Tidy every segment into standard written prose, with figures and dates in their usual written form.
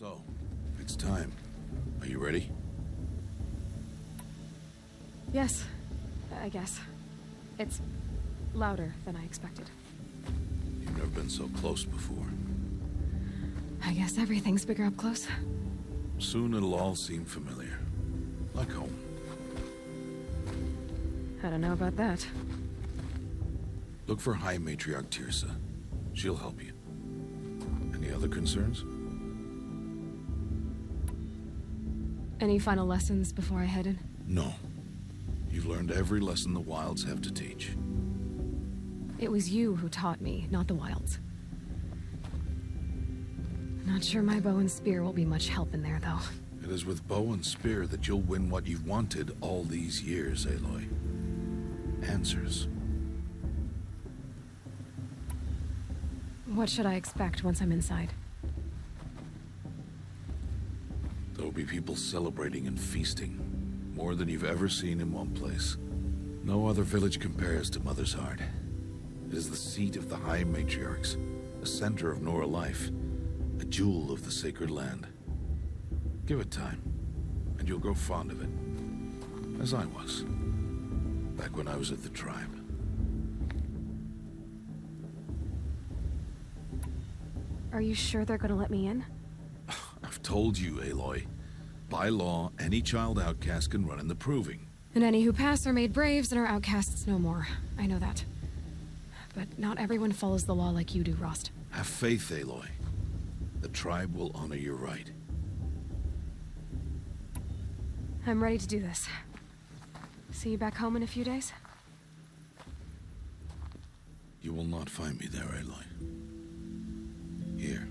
So, it's time. Are you ready? Yes, I guess. It's louder than I expected. You've never been so close before. I guess everything's bigger up close. Soon it'll all seem familiar. Like home. I don't know about that. Look for High Matriarch Tirsa. She'll help you. Any other concerns? Any final lessons before I head in? No. You've learned every lesson the wilds have to teach. It was you who taught me, not the wilds. Not sure my bow and spear will be much help in there, though. It is with bow and spear that you'll win what you've wanted all these years, Aloy. Answers. What should I expect once I'm inside? There'll be people celebrating and feasting. More than you've ever seen in one place. No other village compares to Mother's Heart. It is the seat of the High Matriarchs, the center of Nora life, a jewel of the sacred land. Give it time, and you'll grow fond of it. As I was, back when I was at the tribe. Are you sure they're gonna let me in? I've told you, Aloy. By law, any child outcast can run in the proving. And any who pass are made braves and are outcasts no more. I know that. But not everyone follows the law like you do, Rost. Have faith, Aloy. The tribe will honor your right. I'm ready to do this. See you back home in a few days? You will not find me there, Aloy. Here.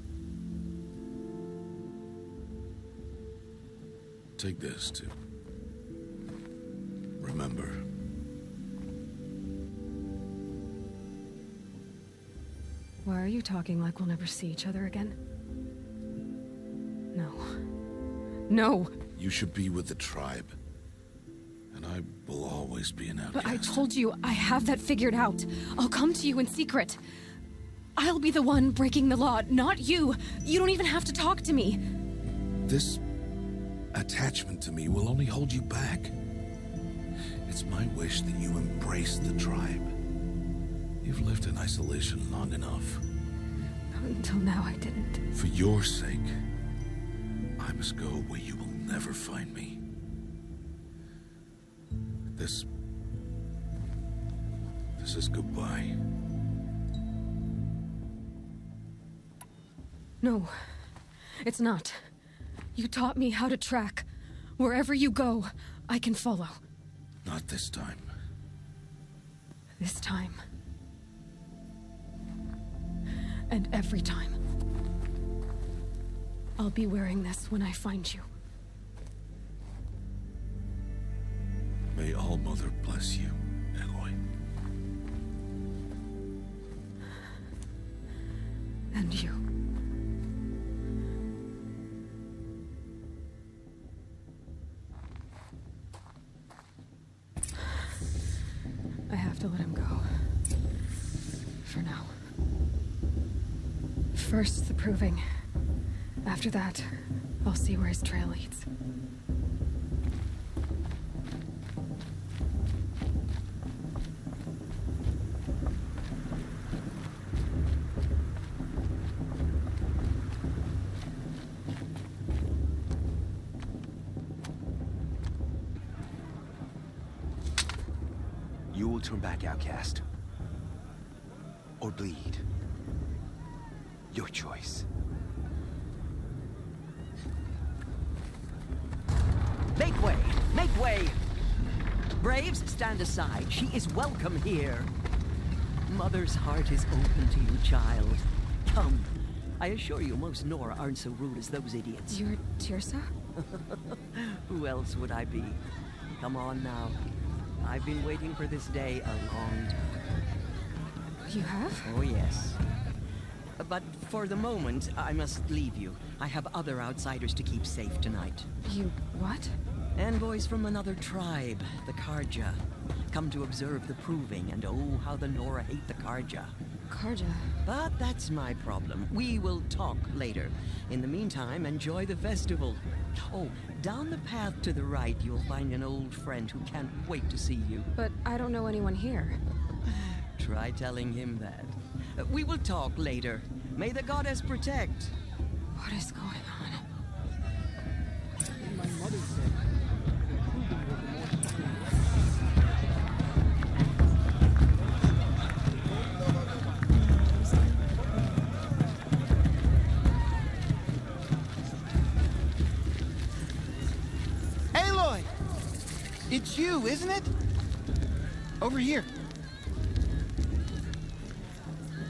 Take this, too. Remember. Why are you talking like we'll never see each other again? No. No! You should be with the tribe. And I will always be an outcast. But I told you, I have that figured out. I'll come to you in secret. I'll be the one breaking the law, not you. You don't even have to talk to me. This attachment to me will only hold you back. It's my wish that you embrace the tribe. You've lived in isolation long enough. Until now, I didn't. For your sake, I must go where you will never find me. This is goodbye. No, it's not. You taught me how to track. Wherever you go, I can follow. Not this time. This time. And every time. I'll be wearing this when I find you. May All-Mother bless you, Aloy. And you. I have to let him go. For now. First, the proving. After that, I'll see where his trail leads. You will turn back, outcast. Or bleed. Your choice. Make way! Make way! Braves, stand aside. She is welcome here. Mother's heart is open to you, child. Come. I assure you, most Nora aren't so rude as those idiots. You're Tirsa? Who else would I be? Come on now. I've been waiting for this day a long time. You have? Oh, yes. But for the moment, I must leave you. I have other outsiders to keep safe tonight. You what? Envoys from another tribe, the Karja. Come to observe the proving, and oh, how the Nora hate the Karja. Karja. But that's my problem. We will talk later. In the meantime, enjoy the festival. Oh, down the path to the right, you'll find an old friend who can't wait to see you. But I don't know anyone here. Try telling him that. We will talk later. May the goddess protect. What is going on? My mother said Aloy! It's you, isn't it? Over here.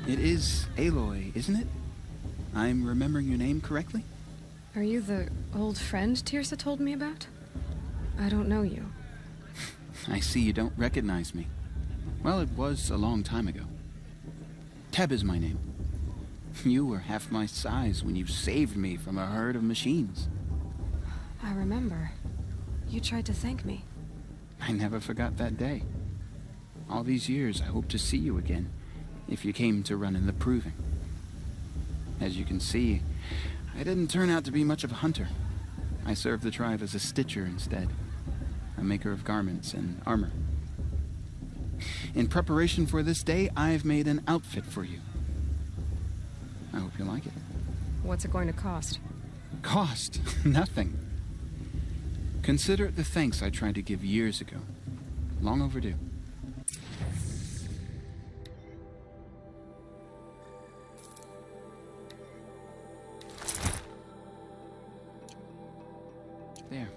It is Aloy, isn't it? I'm remembering your name correctly? Are you the old friend Tirsa told me about? I don't know you. I see you don't recognize me. Well, it was a long time ago. Teb is my name. You were half my size when you saved me from a herd of machines. I remember. You tried to thank me. I never forgot that day. All these years, I hope to see you again, if you came to run in the proving. As you can see, I didn't turn out to be much of a hunter. I served the tribe as a stitcher instead, a maker of garments and armor. In preparation for this day, I've made an outfit for you. I hope you like it. What's it going to cost? Cost? Nothing. Consider it the thanks I tried to give years ago. Long overdue. There.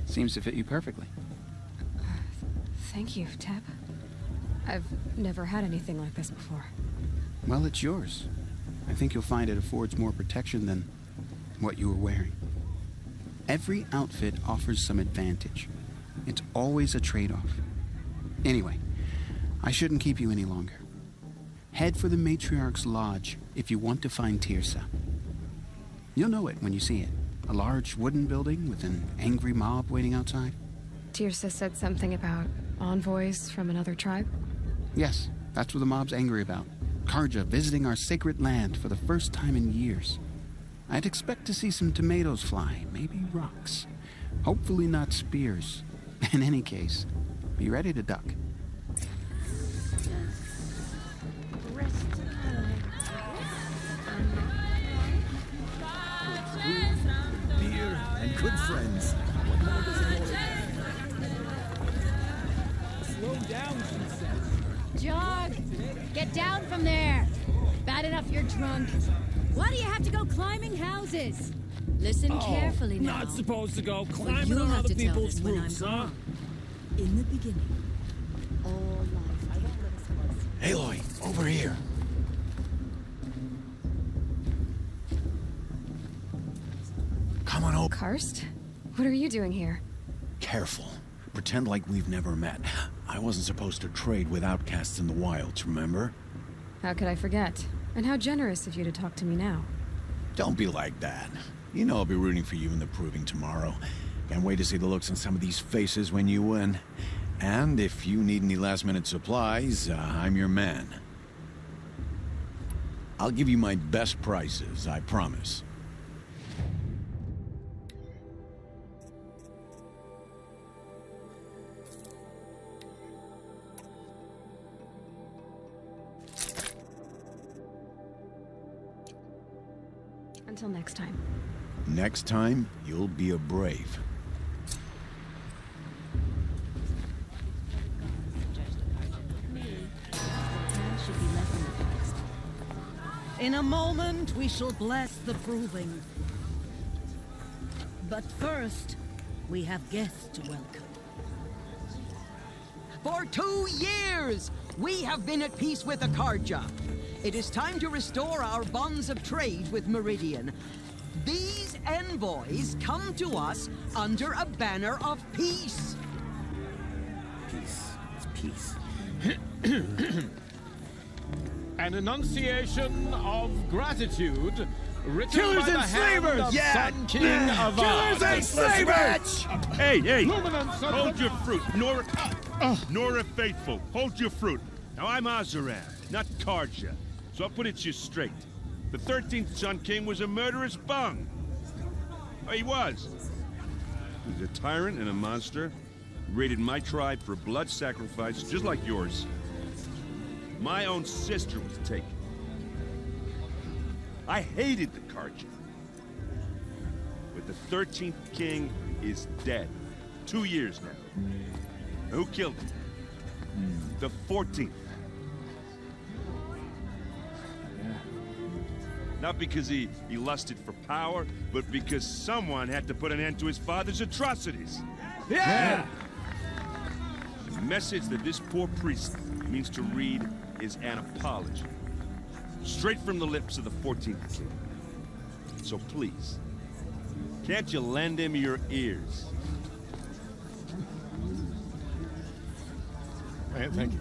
Seems to fit you perfectly. Thank you, Teb. I've never had anything like this before. Well, it's yours. I think you'll find it affords more protection than what you were wearing. Every outfit offers some advantage. It's always a trade-off. Anyway, I shouldn't keep you any longer. Head for the Matriarch's Lodge if you want to find Tirsa. You'll know it when you see it. A large wooden building with an angry mob waiting outside. Tirsa said something about envoys from another tribe? Yes, that's what the mob's angry about. Karja visiting our sacred land for the first time in years. I'd expect to see some tomatoes fly, maybe rocks. Hopefully not spears. In any case, be ready to duck. Beer and good friends. What more does it want? slow down, she says. Jog! Get down from there! Bad enough you're drunk. Why do you have to go climbing houses? Listen carefully now. Not supposed to go Well, climbing you'll on have other to tell people's this when I'm roofs, huh? gone. In the beginning, all life. Aloy, over here. Come on over. Karst? What are you doing here? Careful. Pretend like we've never met. I wasn't supposed to trade with outcasts in the wilds, remember? How could I forget? And how generous of you to talk to me now. Don't be like that. You know I'll be rooting for you in the proving tomorrow. Can't wait to see the looks on some of these faces when you win. And if you need any last-minute supplies, I'm your man. I'll give you my best prices, I promise. Until next time. Next time, you'll be a brave. In a moment, we shall bless the proving. But first, we have guests to welcome. For 2 years, we have been at peace with the Karja. It is time to restore our bonds of trade with Meridian. These envoys come to us under a banner of peace. Peace. It's peace. An enunciation of gratitude written Killers by the and hand slavers! of Yeah! Sun King of Killers and slavers! Hey, Luminance of hold your fruit. Nora Faithful, hold your fruit. Now I'm Azaran, not Karja, so I'll put it to you straight. The 13th Sun King was a murderous bung. Oh, he was. He was a tyrant and a monster. He raided my tribe for blood sacrifice, just like yours. My own sister was taken. I hated the Karja. But the 13th King is dead. 2 years now. Who killed him? The 14th. Not because he lusted for power, but because someone had to put an end to his father's atrocities. Yeah! The message that this poor priest means to read is an apology. Straight from the lips of the 14th king. So please, can't you lend him your ears? Thank you.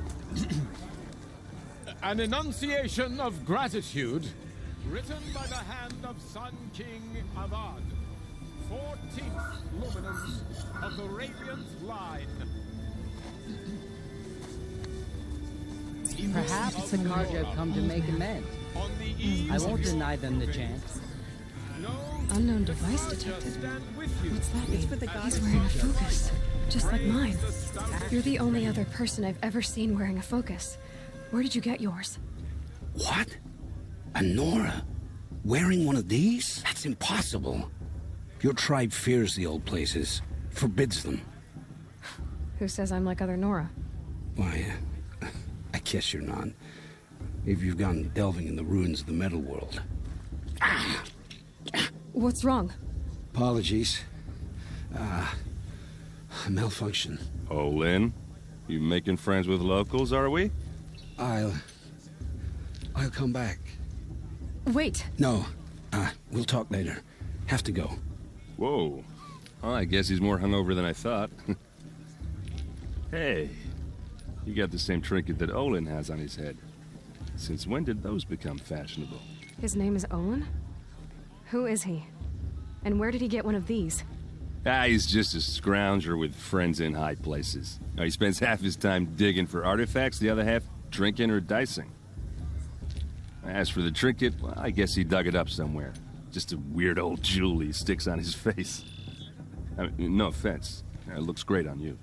An enunciation of gratitude written by the hand of Sun King Avad, 14th luminance of the Radiant Line. Perhaps the Karja have come to make amends. I won't deny them the chance. Unknown device detected. What's that mean? He's wearing a focus, just like mine. You're the only other person I've ever seen wearing a focus. Where did you get yours? What? A Nora? Wearing one of these? That's impossible. Your tribe fears the old places, forbids them. Who says I'm like other Nora? Why, I guess you're not. If you've gone delving in the ruins of the metal world. What's wrong? Apologies. Malfunction. Oh, Lynn? You making friends with locals, are we? I'll come back. Wait. No. We'll talk later. Have to go. Whoa. Oh, I guess he's more hungover than I thought. Hey, you got the same trinket that Olin has on his head. Since when did those become fashionable? His name is Olin? Who is he? And where did he get one of these? He's just a scrounger with friends in high places. He spends half his time digging for artifacts, the other half drinking or dicing. As for the trinket, well, I guess he dug it up somewhere. Just a weird old jewel he sticks on his face. I mean, no offense. It looks great on you.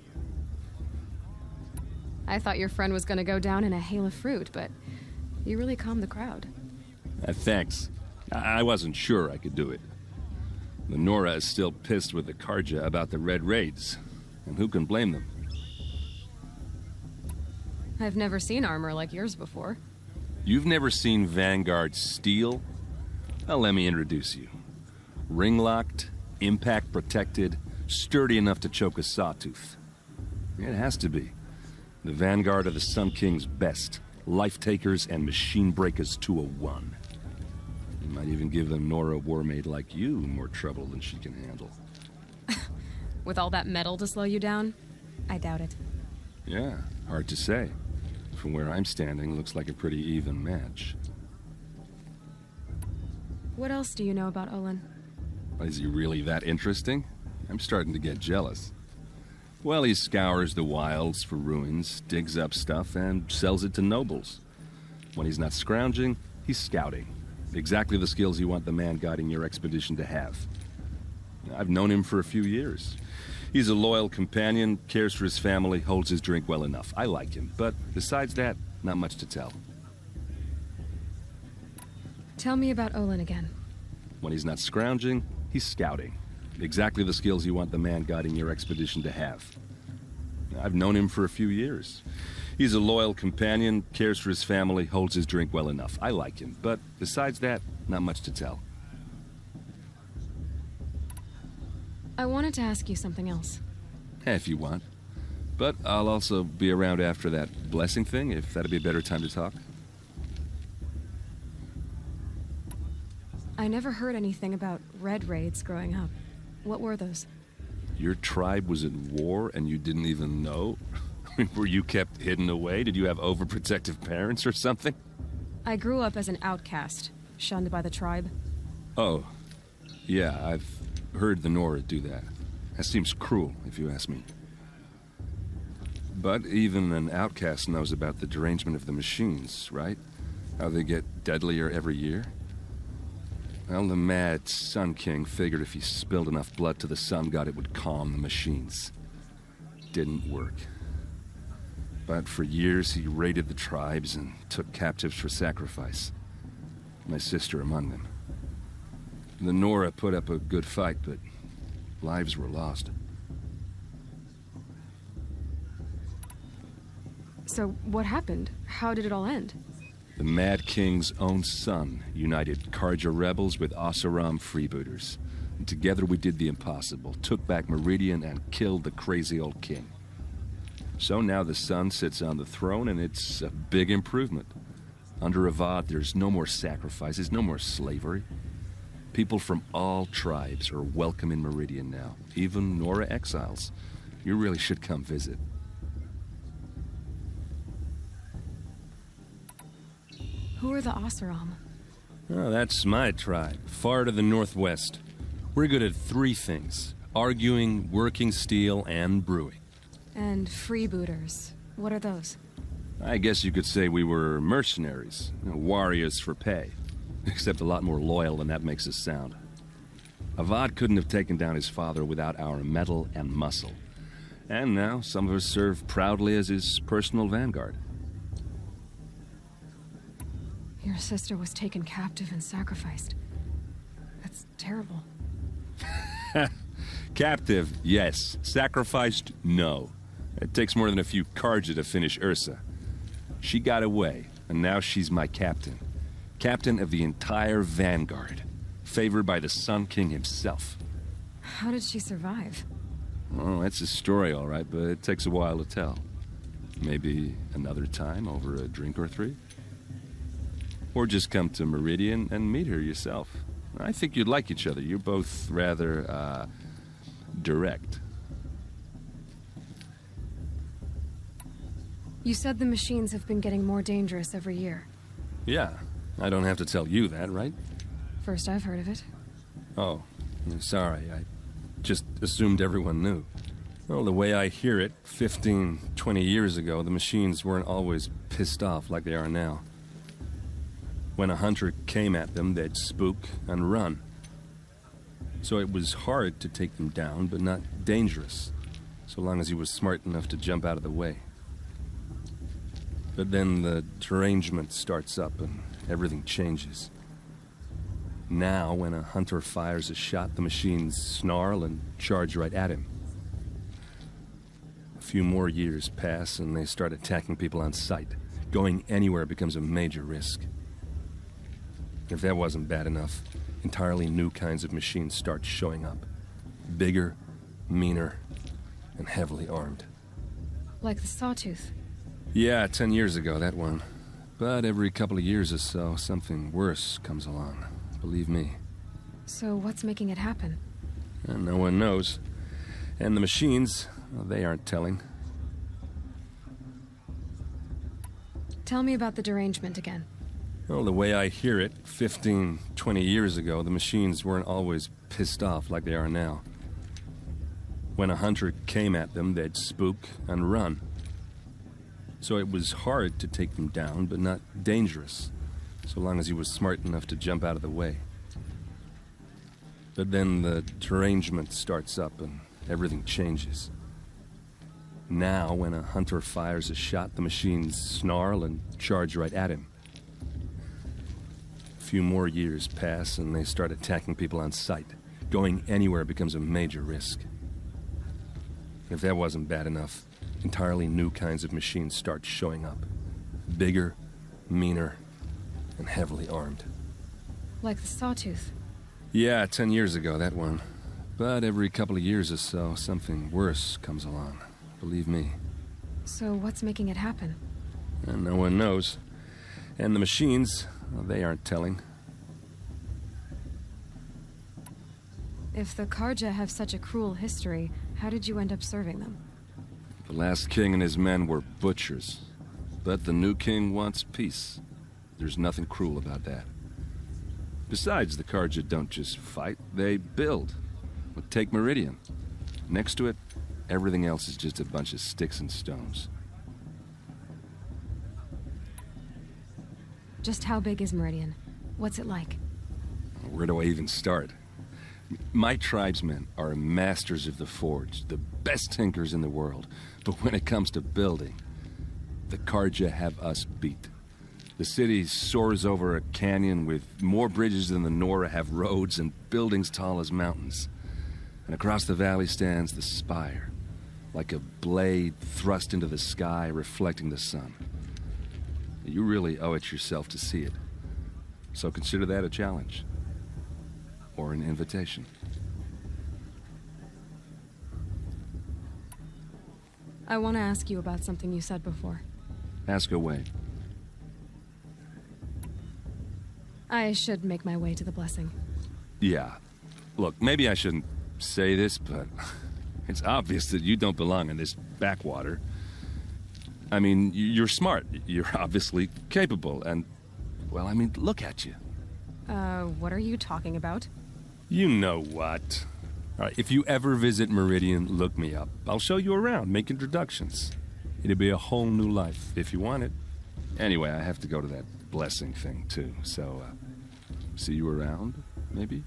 I thought your friend was gonna go down in a hail of fruit, but you really calmed the crowd. Thanks. I wasn't sure I could do it. The Nora is still pissed with the Karja about the Red Raids, and who can blame them? I've never seen armor like yours before. You've never seen Vanguard steel? Well, let me introduce you. Ring-locked, impact-protected, sturdy enough to choke a sawtooth. It has to be. The Vanguard of the Sun King's best. Life-takers and machine-breakers to a one. You might even give the Nora warmaid like you more trouble than she can handle. With all that metal to slow you down? I doubt it. Yeah, hard to say. From where I'm standing, looks like a pretty even match. What else do you know about Olin? Is he really that interesting? I'm starting to get jealous. Well, he scours the wilds for ruins, digs up stuff, and sells it to nobles. When he's not scrounging, he's scouting. Exactly the skills you want the man guiding your expedition to have. I've known him for a few years. He's a loyal companion, cares for his family, holds his drink well enough. I like him, but besides that, not much to tell. Tell me about Olin again. When he's not scrounging, he's scouting. Exactly the skills you want the man guiding your expedition to have. I've known him for a few years. He's a loyal companion, cares for his family, holds his drink well enough. I like him, but besides that, not much to tell. I wanted to ask you something else. If you want. But I'll also be around after that blessing thing, if that'd be a better time to talk. I never heard anything about Red Raids growing up. What were those? Your tribe was at war and you didn't even know? Were you kept hidden away? Did you have overprotective parents or something? I grew up as an outcast, shunned by the tribe. Oh, yeah, I've heard the Nora do that. That seems cruel, if you ask me. But even an outcast knows about the derangement of the machines, right? How they get deadlier every year? Well, the mad Sun King figured if he spilled enough blood to the Sun God, it would calm the machines. Didn't work. But for years, he raided the tribes and took captives for sacrifice. My sister among them. The Nora put up a good fight, but lives were lost. So, what happened? How did it all end? The Mad King's own son united Karja rebels with Oseram freebooters. And together we did the impossible, took back Meridian and killed the crazy old king. So now the son sits on the throne, and it's a big improvement. Under Avad, there's no more sacrifices, no more slavery. People from all tribes are welcome in Meridian now, even Nora exiles. You really should come visit. Who are the Oseram? Oh, that's my tribe, far to the northwest. We're good at 3 things: arguing, working steel, and brewing. And freebooters. What are those? I guess you could say we were mercenaries, warriors for pay. Except a lot more loyal than that makes us sound. Avad couldn't have taken down his father without our metal and muscle. And now some of us serve proudly as his personal vanguard. Your sister was taken captive and sacrificed. That's terrible. Captive, yes. Sacrificed, no. It takes more than a few Karja to finish Ursa. She got away, and now she's my captain. Captain of the entire vanguard. Favored by the Sun King himself. How did she survive? Oh, that's a story, all right, but it takes a while to tell. Maybe another time over a drink or 3? Or just come to Meridian and meet her yourself. I think you'd like each other. You're both rather, direct. You said the machines have been getting more dangerous every year. Yeah, I don't have to tell you that, right? First I've heard of it. Oh, sorry. I just assumed everyone knew. Well, the way I hear it, 15, 20 years ago, the machines weren't always pissed off like they are now. When a hunter came at them, they'd spook and run. So it was hard to take them down, but not dangerous, so long as he was smart enough to jump out of the way. But then the derangement starts up and everything changes. Now, when a hunter fires a shot, the machines snarl and charge right at him. A few more years pass and they start attacking people on sight. Going anywhere becomes a major risk. If that wasn't bad enough, entirely new kinds of machines start showing up. Bigger, meaner, and heavily armed. Like the Sawtooth? Yeah, 10 years ago, that one. But every couple of years or so, something worse comes along. Believe me. So what's making it happen? And no one knows. And the machines, well, they aren't telling. Tell me about the derangement again. Well, the way I hear it, 15, 20 years ago, the machines weren't always pissed off like they are now. When a hunter came at them, they'd spook and run. So it was hard to take them down, but not dangerous, so long as he was smart enough to jump out of the way. But then the derangement starts up and everything changes. Now, when a hunter fires a shot, the machines snarl and charge right at him. A few more years pass and they start attacking people on sight. Going anywhere becomes a major risk. If that wasn't bad enough, entirely new kinds of machines start showing up. Bigger, meaner, and heavily armed. Like the Sawtooth? Yeah, 10 years ago, that one. But every couple of years or so, something worse comes along. Believe me. So what's making it happen? And no one knows. And the machines, well, they aren't telling. If the Karja have such a cruel history, how did you end up serving them? The last king and his men were butchers. But the new king wants peace. There's nothing cruel about that. Besides, the Karja don't just fight, they build. Take Meridian. Next to it, Everything else is just a bunch of sticks and stones. Just how big is Meridian? What's it like? Where do I even start? My tribesmen are masters of the forge, the best tinkers in the world. But when it comes to building, the Carja have us beat. The city soars over a canyon with more bridges than the Nora have roads and buildings tall as mountains. And across the valley stands the spire, like a blade thrust into the sky, reflecting the sun. You really owe it yourself to see it. So consider that a challenge. Or an invitation. I want to ask you about something you said before. Ask away. I should make my way to the blessing. Yeah. Look, maybe I shouldn't say this, but it's obvious that you don't belong in this backwater. I mean, you're smart. You're obviously capable, and, well, I mean, look at you. What are you talking about? You know what. All right, if you ever visit Meridian, look me up. I'll show you around, make introductions. It'll be a whole new life, if you want it. Anyway, I have to go to that blessing thing, too, so, see you around, maybe?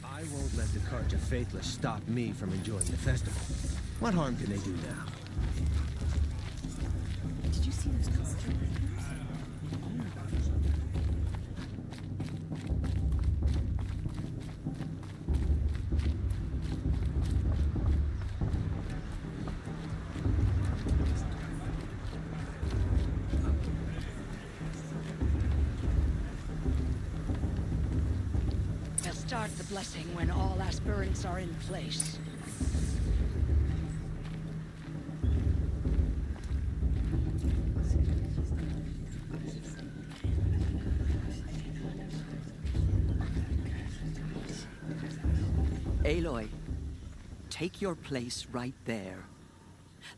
I won't let the Carja Faithless stop me from enjoying the festival. What harm can they do now? Did you see those colors? They'll start the blessing when all aspirants are in place. Aloy, take your place right there.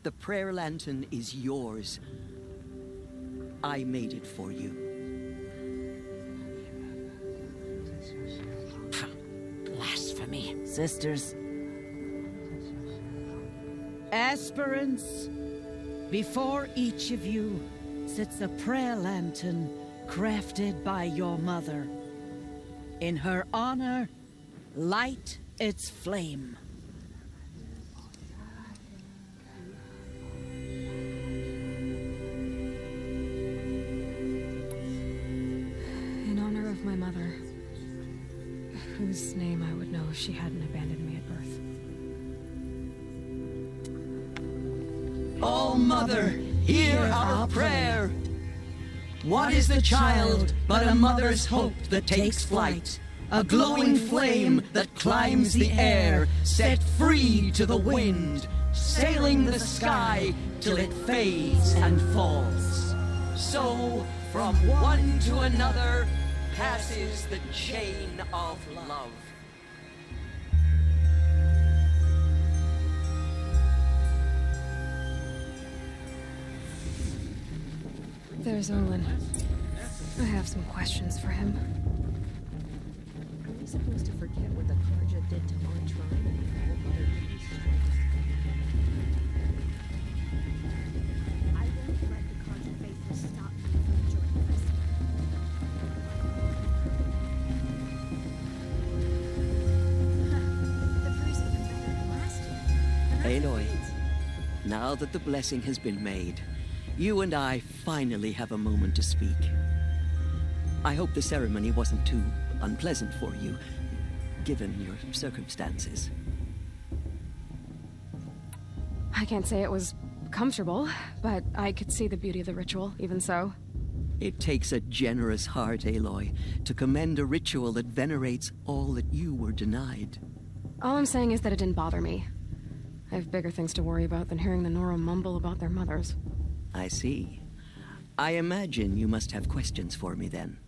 The prayer lantern is yours. I made it for you. Blasphemy. Sisters. Aspirants, before each of you sits a prayer lantern crafted by your mother. In her honor, light its flame. In honor of my mother, whose name I would know if she hadn't abandoned me at birth. Oh, Mother, hear our prayer. What is the child but a mother's hope that takes flight? A glowing flame that climbs the air, set free to the wind, sailing the sky till it fades and falls. So, from one to another, passes the chain of love. There's Olin. I have some questions for him. Are we supposed to forget what the Carja did to my tribe and all other peace strikes? I won't let the Carja faithful stop me from enjoying the festival. The first even better than last year. Aloy, now that the blessing has been made, you and I finally have a moment to speak. I hope the ceremony wasn't too unpleasant for you, given your circumstances. I can't say it was comfortable, but I could see the beauty of the ritual, even so. It takes a generous heart, Aloy, to commend a ritual that venerates all that you were denied. All I'm saying is that it didn't bother me. I have bigger things to worry about than hearing the Nora mumble about their mothers. I see. I imagine you must have questions for me then.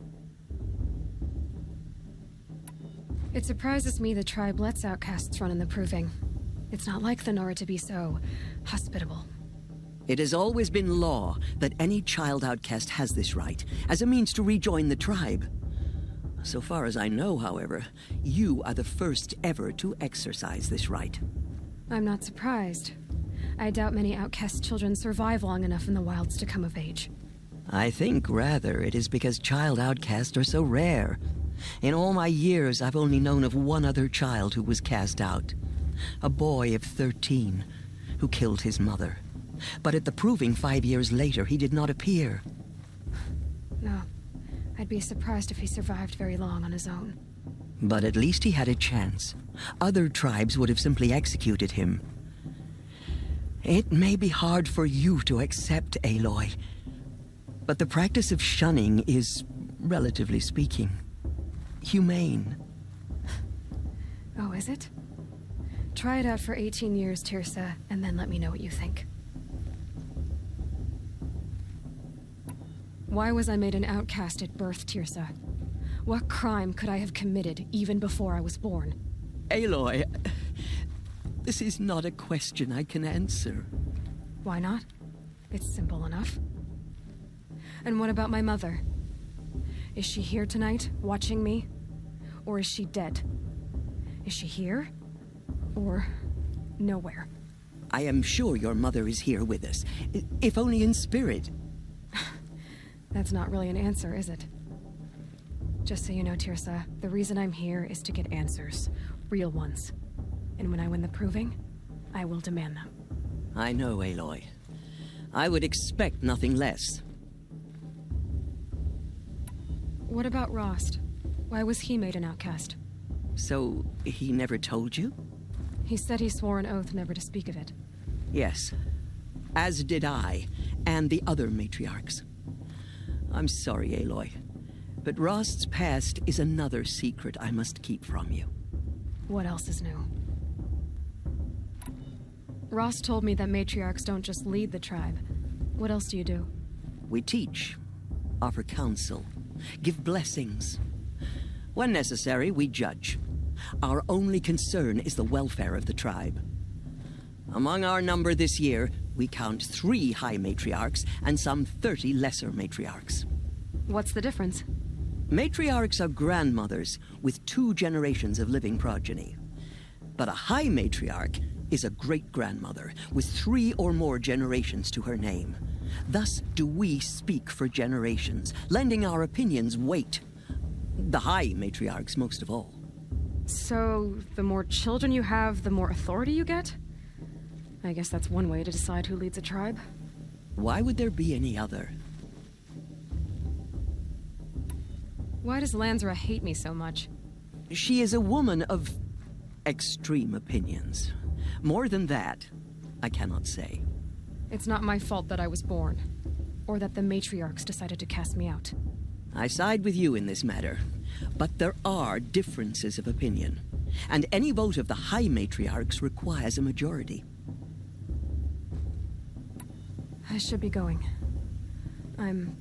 It surprises me the tribe lets outcasts run in the proving. It's not like the Nora to be so hospitable. It has always been law that any child outcast has this right, as a means to rejoin the tribe. So far as I know, however, you are the first ever to exercise this right. I'm not surprised. I doubt many outcast children survive long enough in the wilds to come of age. I think, rather, it is because child outcasts are so rare. In all my years, I've only known of one other child who was cast out. A boy of 13, who killed his mother. But at the proving 5 years later, he did not appear. No. I'd be surprised if he survived very long on his own. But at least he had a chance. Other tribes would have simply executed him. It may be hard for you to accept, Aloy, but the practice of shunning is, relatively speaking, humane. Oh, is it? Try it out for 18 years, Tirsa, and then let me know what you think. Why was I made an outcast at birth, Tirsa? What crime could I have committed even before I was born? Aloy, this is not a question I can answer. Why not? It's simple enough. And what about my mother? Is she here tonight, watching me? Or is she dead? Is she here? Or nowhere? I am sure your mother is here with us, if only in spirit. That's not really an answer, is it? Just so you know, Tirsa, the reason I'm here is to get answers. Real ones. And when I win the proving, I will demand them. I know, Aloy. I would expect nothing less. What about Rost? Why was he made an outcast? So, he never told you? He said he swore an oath never to speak of it. Yes. As did I, and the other matriarchs. I'm sorry, Aloy, but Rost's past is another secret I must keep from you. What else is new? Rost told me that matriarchs don't just lead the tribe. What else do you do? We teach, offer counsel, give blessings. When necessary, we judge. Our only concern is the welfare of the tribe. Among our number this year, we count 3 high matriarchs and some 30 lesser matriarchs. What's the difference? Matriarchs are grandmothers with 2 generations of living progeny. But a high matriarch is a great-grandmother with 3 or more generations to her name. Thus do we speak for generations, lending our opinions weight. The high matriarchs most of all. So, the more children you have, the more authority you get? I guess that's one way to decide who leads a tribe. Why would there be any other? Why does Lansra hate me so much? She is a woman of extreme opinions. More than that, I cannot say. It's not my fault that I was born, or that the matriarchs decided to cast me out. I side with you in this matter, but there are differences of opinion, and any vote of the high matriarchs requires a majority. I should be going. I'm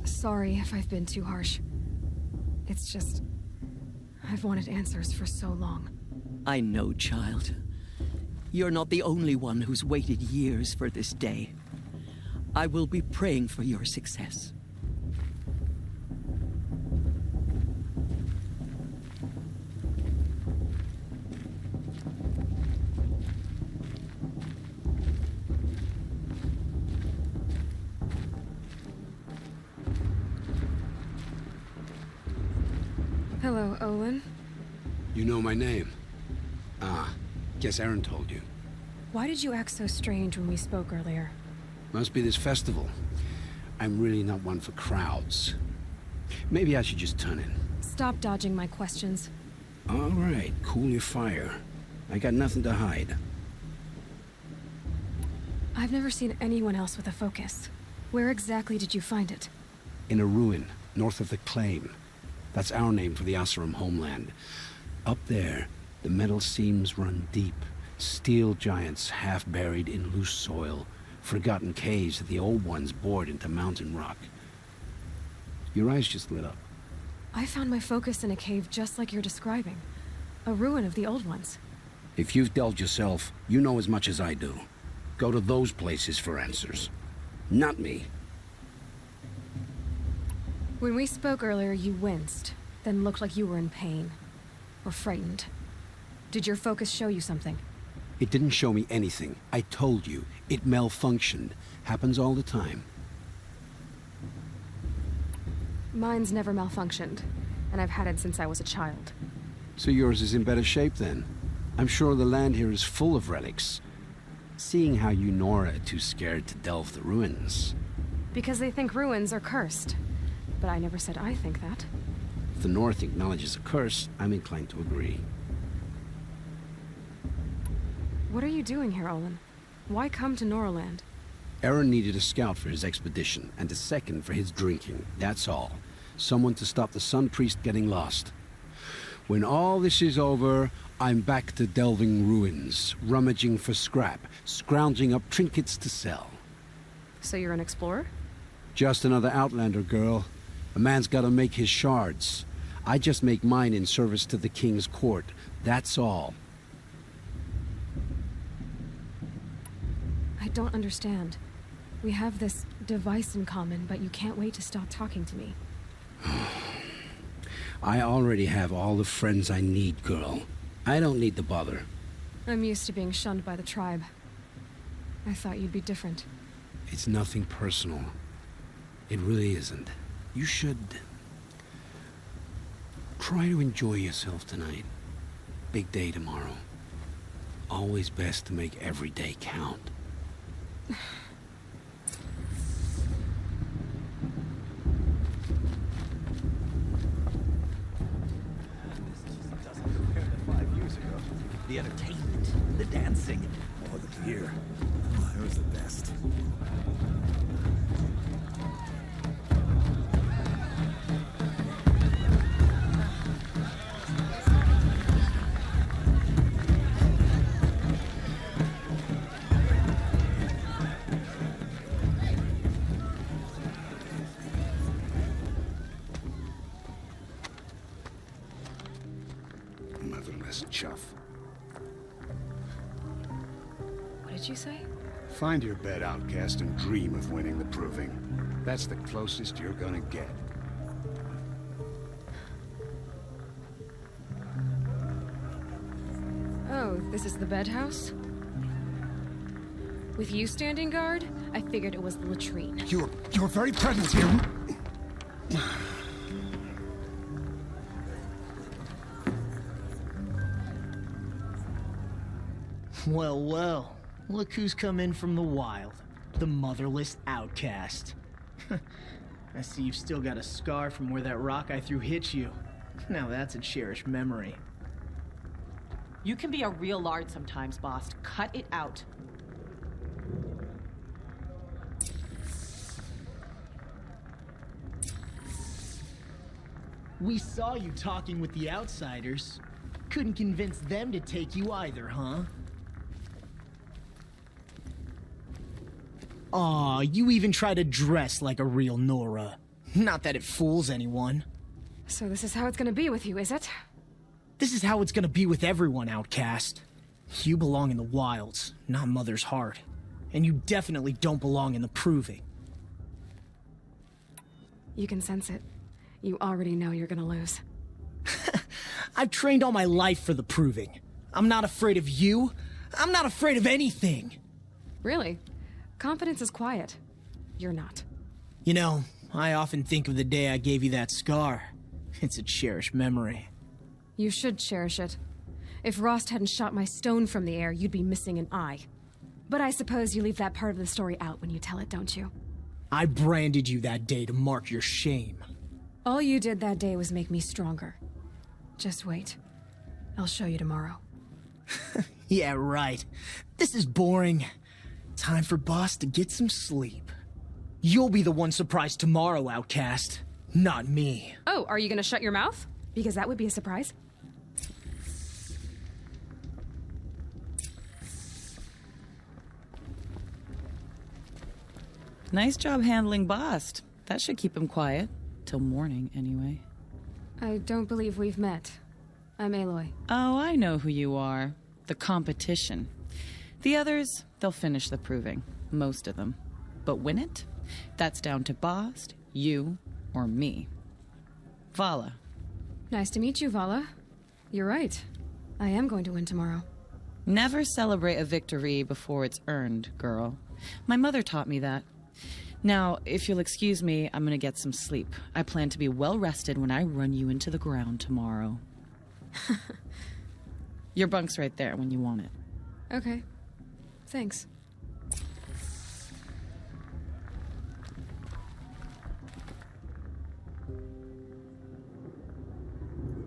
sorry if I've been too harsh. It's just, I've wanted answers for so long. I know, child. You're not the only one who's waited years for this day. I will be praying for your success. Hello, Olin. You know my name? Ah, guess Aaron told you. Why did you act so strange when we spoke earlier? Must be this festival. I'm really not one for crowds. Maybe I should just turn in. Stop dodging my questions. All right, cool your fire. I got nothing to hide. I've never seen anyone else with a focus. Where exactly did you find it? In a ruin, north of the Claim. That's our name for the Oseram homeland. Up there, the metal seams run deep. Steel giants half buried in loose soil. Forgotten caves that the old ones bored into mountain rock. Your eyes just lit up. I found my focus in a cave just like you're describing. A ruin of the old ones. If you've delved yourself, you know as much as I do. Go to those places for answers. Not me. When we spoke earlier, you winced, then looked like you were in pain. Or frightened. Did your focus show you something? It didn't show me anything. I told you. It malfunctioned. Happens all the time. Mine's never malfunctioned, and I've had it since I was a child. So yours is in better shape then? I'm sure the land here is full of relics. Seeing how you Nora are too scared to delve the ruins. Because they think ruins are cursed. But I never said I think that. If the North acknowledges a curse, I'm inclined to agree. What are you doing here, Olin? Why come to Noraland? Aaron needed a scout for his expedition, and a second for his drinking. That's all. Someone to stop the Sun Priest getting lost. When all this is over, I'm back to delving ruins, rummaging for scrap, scrounging up trinkets to sell. So you're an explorer? Just another Outlander, girl. A man's gotta make his shards. I just make mine in service to the King's court. That's all. I don't understand. We have this device in common, but you can't wait to stop talking to me. I already have all the friends I need, girl. I don't need the bother. I'm used to being shunned by the tribe. I thought you'd be different. It's nothing personal. It really isn't. You should... try to enjoy yourself tonight. Big day tomorrow. Always best to make every day count. The entertainment, the dancing, oh, the beer. Oh, it was the best. Motherless chuff. What did you say? Find your bed, outcast, and dream of winning the proving. That's the closest you're gonna get. Oh, this is the bedhouse? With you standing guard, I figured it was the latrine. Your very presence here... Well, well. Look who's come in from the wild. The motherless outcast. I see you've still got a scar from where that rock I threw hit you. Now that's a cherished memory. You can be a real lard sometimes, boss. Cut it out. We saw you talking with the outsiders. Couldn't convince them to take you either, huh? Aw, you even try to dress like a real Nora. Not that it fools anyone. So this is how it's gonna be with you, is it? This is how it's gonna be with everyone, outcast. You belong in the wilds, not Mother's Heart. And you definitely don't belong in the proving. You can sense it. You already know you're gonna lose. I've trained all my life for the proving. I'm not afraid of you. I'm not afraid of anything. Really? Confidence is quiet. You're not. You know, I often think of the day I gave you that scar. It's a cherished memory. You should cherish it. If Rost hadn't shot my stone from the air, you'd be missing an eye. But I suppose you leave that part of the story out when you tell it, don't you? I branded you that day to mark your shame. All you did that day was make me stronger. Just wait. I'll show you tomorrow. Yeah, right. This is boring. Time for Boss to get some sleep. You'll be the one surprised tomorrow, outcast. Not me. Oh, are you gonna shut your mouth? Because that would be a surprise. Nice job handling Bast. That should keep him quiet. Till morning, anyway. I don't believe we've met. I'm Aloy. Oh, I know who you are. The competition. The others, they'll finish the proving. Most of them. But win it? That's down to Bast, you, or me. Vala. Nice to meet you, Vala. You're right. I am going to win tomorrow. Never celebrate a victory before it's earned, girl. My mother taught me that. Now, if you'll excuse me, I'm gonna get some sleep. I plan to be well rested when I run you into the ground tomorrow. Your bunk's right there when you want it. Okay. Thanks.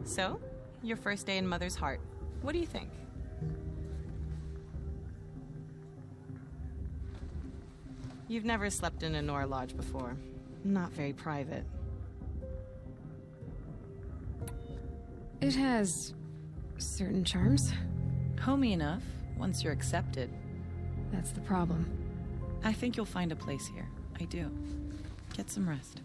So, your first day in Mother's Heart. What do you think? You've never slept in a Nora Lodge before. Not very private. It has certain charms. Homey enough, once you're accepted. That's the problem. I think you'll find a place here. I do. Get some rest.